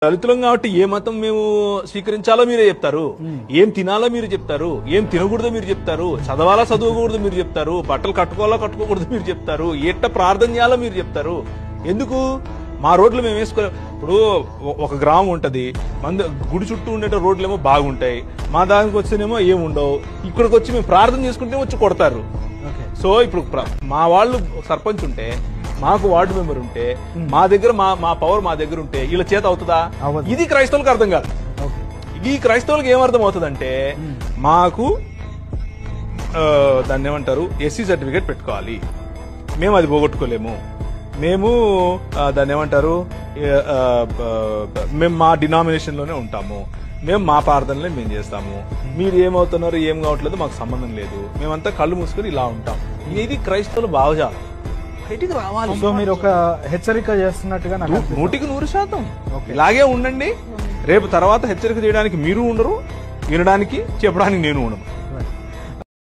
దళితులం కాబట్టి ఏ మతం మేము స్వీకరించాలో మీరే చెప్తారు, ఏం తినాలో మీరు చెప్తారు, ఏం తినకూడదో మీరు చెప్తారు, చదవాలా చదవకూడదు మీరు చెప్తారు, బట్టలు కట్టుకోవాలో కట్టుకోకూడదు మీరు చెప్తారు, ఎట్ట ప్రార్థన చేయాలో మీరు చెప్తారు. ఎందుకు మా రోడ్లు మేము వేసుకోలేం? ఇప్పుడు ఒక గ్రామం ఉంటది, గుడి చుట్టూ ఉండే రోడ్లేమో బాగుంటాయి, మా దానికి వచ్చేనేమో ఏముండవు. ఇక్కడికి వచ్చి మేము ప్రార్థన చేసుకుంటే వచ్చి కొడతారు. సో ఇప్పుడు మా వాళ్ళు సర్పంచ్ ఉంటే, మాకు వార్డు మెంబర్ ఉంటే, మా దగ్గర మా పవర్ మా దగ్గర ఉంటే వీళ్ళ చేత అవుతుందా? ఇది క్రైస్తవులకు అర్థం కాదు. ఈ క్రైస్తవులకు ఏమర్థం అవుతుందంటే, మాకు దాన్ని ఏమంటారు, ఎస్సీ సర్టిఫికేట్ పెట్టుకోవాలి, మేము అది పోగొట్టుకోలేము, మేము దాన్ని ఏమంటారు, మేము మా డినామినేషన్ లోనే ఉంటాము, మేము మా ప్రార్థనలే మేము చేస్తాము, మీరు ఏమవుతున్నారో ఏం కావట్లేదు మాకు సంబంధం లేదు, మేమంతా కళ్ళు మూసుకొని ఇలా ఉంటాం. ఇది క్రైస్తవులు భావజాలం. బయటికి రావాలి. సో మీరు ఒక హెచ్చరిక చేస్తున్నట్టుగా 100% ఇలాగే ఉండండి. రేపు తర్వాత హెచ్చరిక చేయడానికి మీరు ఉండరు, వినడానికి చెప్పడానికి నేను ఉండను.